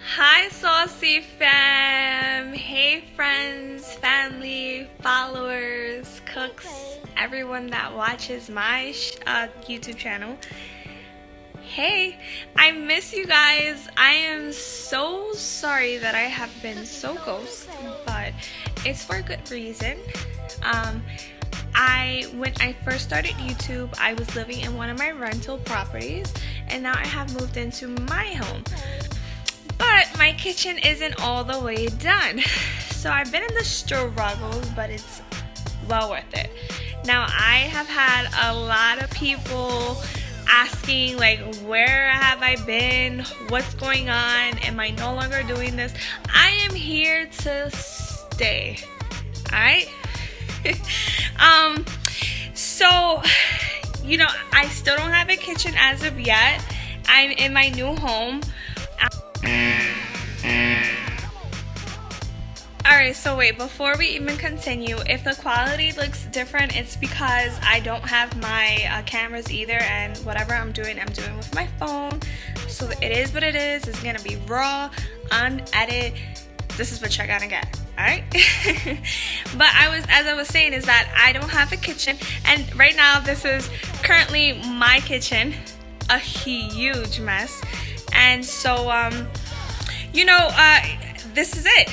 Hi, Saucy fam! Hey, friends, family, followers, cooks, everyone that watches my YouTube channel. Hey, I miss you guys. I am so sorry that I have been so ghost, but it's for a good reason. When I first started YouTube, I was living in one of my rental properties, and now I have moved into my home. But my kitchen isn't all the way done. So I've been in the struggles, but it's well worth it. Now I have had a lot of people asking like, where have I been? What's going on? Am I no longer doing this? I am here to stay. Alright? So, I still don't have a kitchen as of yet. I'm in my new home. Alright, so wait, before we even continue, if the quality looks different, it's because I don't have my cameras either, and whatever I'm doing with my phone. So it is what it is. It's gonna be raw, unedited. This is what you're gonna get. Alright? But as I was saying, is that I don't have a kitchen, and right now this is currently my kitchen, a huge mess. And so this is it.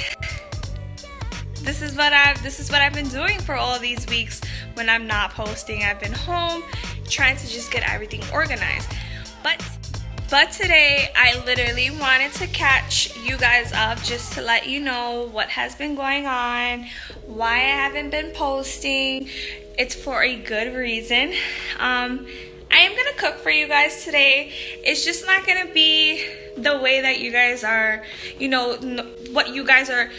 This is what I've been doing for all these weeks when I'm not posting. I've been home trying to just get everything organized. But today I literally wanted to catch you guys up just to let you know what has been going on, why I haven't been posting. It's for a good reason. I am gonna cook for you guys today. It's just not gonna be the way that you guys are, what you guys are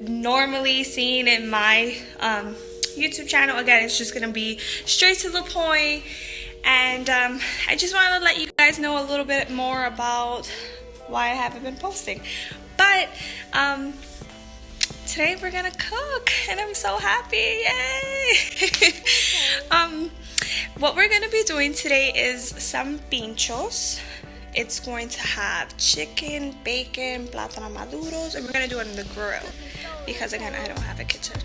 normally seeing in my YouTube channel. Again, it's just gonna be straight to the point, and I just wanted to let you guys know a little bit more about why I haven't been posting. But today we're gonna cook, and I'm so happy! Yay! What we're gonna be doing today is some pinchos. It's going to have chicken, bacon, plátano maduros, and we're gonna do it on the grill because, again, I don't have a kitchen.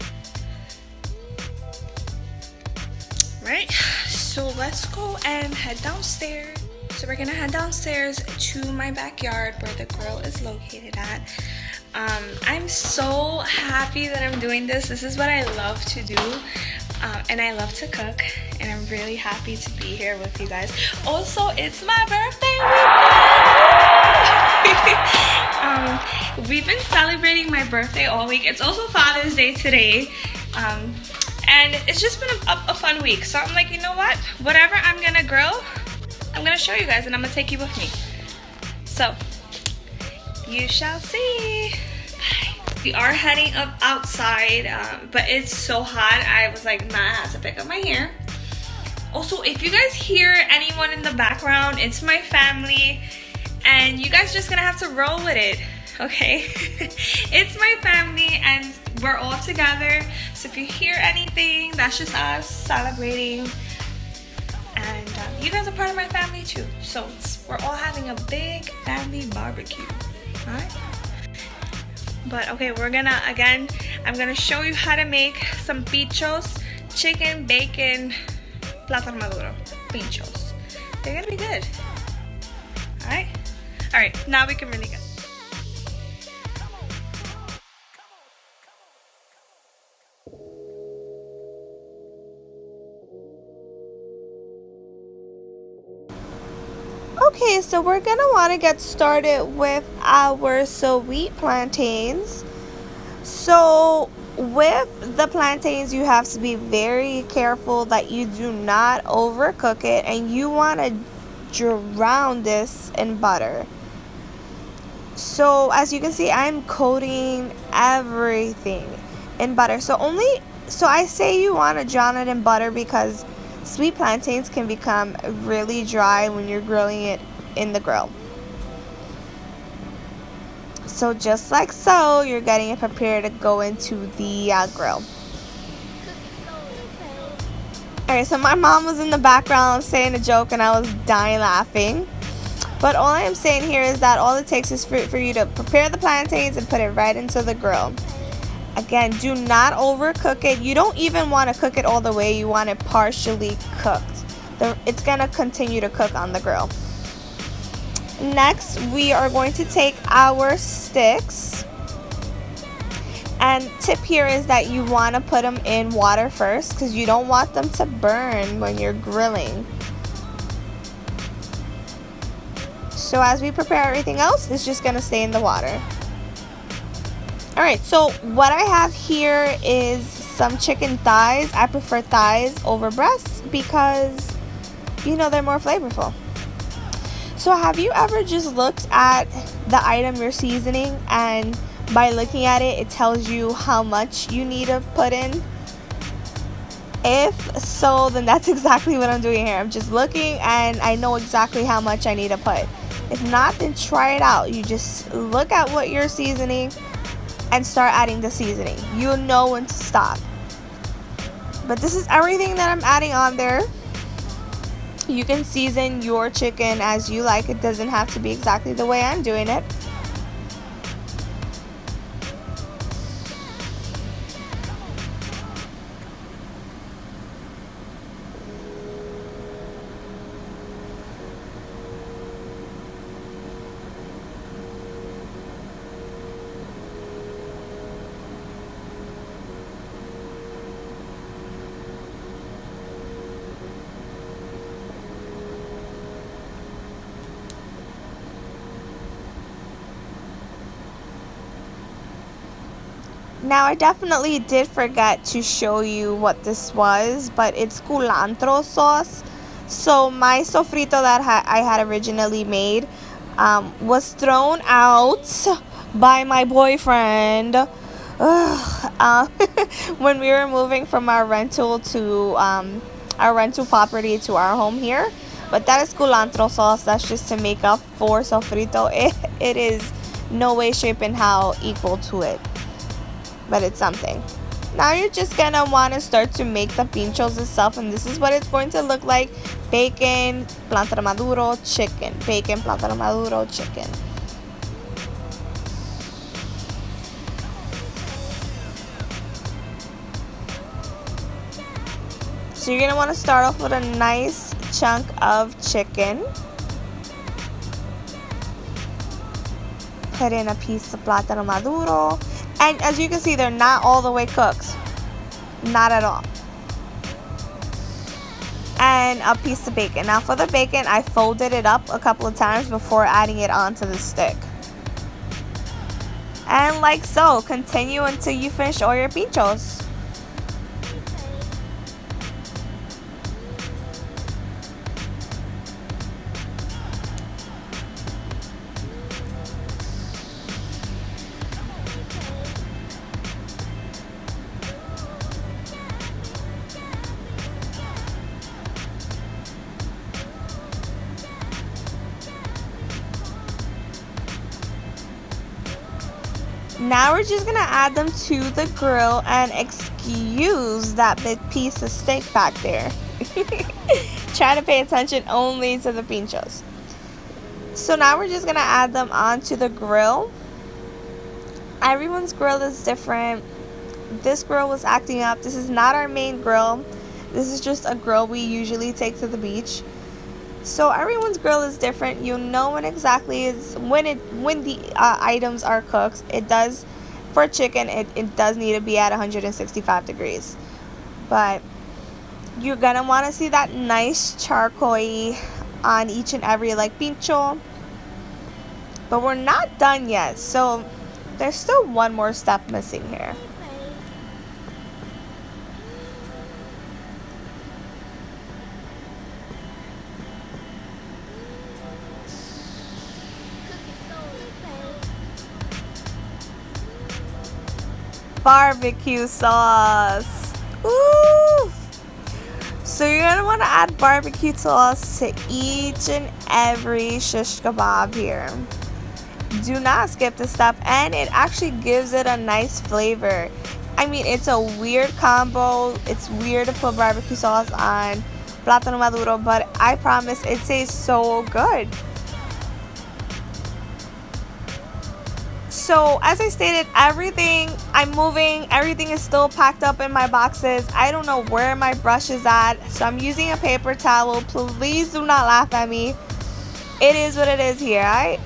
Right? So let's go and head downstairs. So we're gonna head downstairs to my backyard where the grill is located at. I'm so happy that I'm doing this. This is what I love to do. And I love to cook, and I'm really happy to be here with you guys. Also, it's my birthday week! We've been celebrating my birthday all week. It's also Father's Day today, and it's just been a fun week. So I'm like, you know what? Whatever I'm gonna grill, I'm gonna show you guys, and I'm gonna take you with me. So, you shall see. Bye. We are heading up outside, but it's so hot. I was like, nah, I have to pick up my hair. Also, if you guys hear anyone in the background, it's my family, and you guys just gonna have to roll with it, okay? It's my family, and we're all together. So if you hear anything, that's just us celebrating. And you guys are part of my family too. So we're all having a big family barbecue, all right? But okay, I'm gonna show you how to make some pinchos, chicken, bacon, plátano maduro, pinchos. They're gonna be good. Alright, now we can really go. Okay, so we're gonna want to get started with our sweet plantains. So with the plantains, you have to be very careful that you do not overcook it, and you want to drown this in butter. So as you can see, I'm coating everything in butter. So I say you want to drown it in butter because sweet plantains can become really dry when you're grilling it in the grill. So just like so, you're getting it prepared to go into the grill. Alright, so my mom was in the background saying a joke, and I was dying laughing. But all I am saying here is that all it takes is for you to prepare the plantains and put it right into the grill. Again, do not overcook it. You don't even want to cook it all the way. You want it partially cooked. It's going to continue to cook on the grill. Next, we are going to take our sticks. And tip here is that you want to put them in water first because you don't want them to burn when you're grilling. So as we prepare everything else, it's just going to stay in the water. Alright, so what I have here is some chicken thighs. I prefer thighs over breasts because, you know, they're more flavorful. So have you ever just looked at the item you're seasoning and by looking at it, it tells you how much you need to put in? If so, then that's exactly what I'm doing here. I'm just looking and I know exactly how much I need to put. If not, then try it out. You just look at what you're seasoning and start adding the seasoning. You'll know when to stop. But this is everything that I'm adding on there. You can season your chicken as you like. It doesn't have to be exactly the way I'm doing it. Now, I definitely did forget to show you what this was, but it's culantro sauce. So my sofrito that I had originally made was thrown out by my boyfriend when we were moving from our rental property to our home here. But that is culantro sauce. That's just to make up for sofrito. It is no way, shape, and how equal to it. But it's something. Now you're just gonna want to start to make the pinchos itself, and this is what it's going to look like. Bacon, plátano maduro, chicken. Bacon, plátano maduro, chicken. So you're gonna want to start off with a nice chunk of chicken. Put in a piece of plátano maduro. And as you can see, they're not all the way cooked. Not at all. And a piece of bacon. Now for the bacon, I folded it up a couple of times before adding it onto the stick. And like so, continue until you finish all your pinchos. Now we're just gonna add them to the grill, and excuse that big piece of steak back there. Try to pay attention only to the pinchos. So now we're just gonna add them onto the grill. Everyone's grill is different. This grill was acting up. This is not our main grill. This is just a grill we usually take to the beach. So everyone's grill is different. You'll know when exactly is when the items are cooked. It does, for chicken, it does need to be at 165 degrees. But you're gonna want to see that nice charcoal on each and every like pincho. But we're not done yet, so there's still one more step missing here. Barbecue sauce. Ooh. So you're gonna want to add barbecue sauce to each and every shish kebab here. Do not skip this step, and it actually gives it a nice flavor. I mean, it's a weird combo. It's weird to put barbecue sauce on plátano maduro, but I promise it tastes so good. So as I stated, I'm moving, everything is still packed up in my boxes. I don't know where my brush is at, so I'm using a paper towel. Please do not laugh at me. It is what it is here, alright?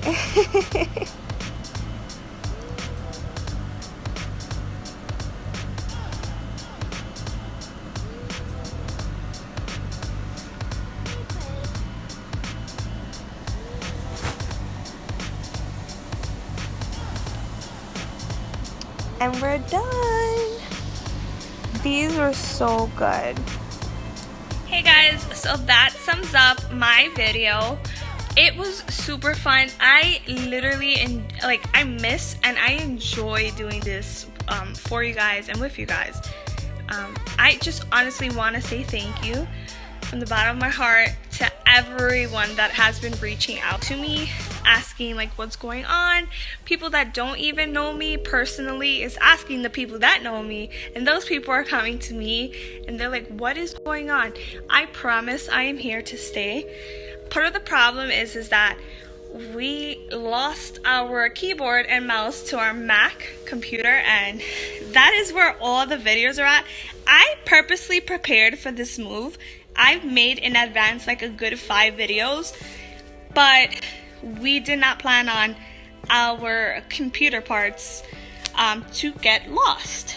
And we're done. These were so good. Hey guys, so that sums up my video. It was super fun. I literally I miss and I enjoy doing this for you guys and with you guys. I just honestly want to say thank you from the bottom of my heart to everyone that has been reaching out to me, asking like what's going on. People that don't even know me personally is asking the people that know me, and those people are coming to me and they're like, what is going on? I promise I am here to stay. Part of the problem is that we lost our keyboard and mouse to our Mac computer, and that is where all the videos are at. I purposely prepared for this move. I've made in advance like a good 5 videos, but we did not plan on our computer parts to get lost.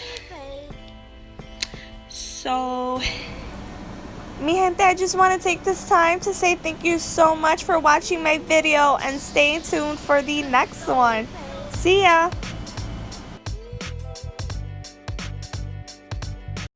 So Mi gente, I just want to take this time to say thank you so much for watching my video and stay tuned for the next one. See ya!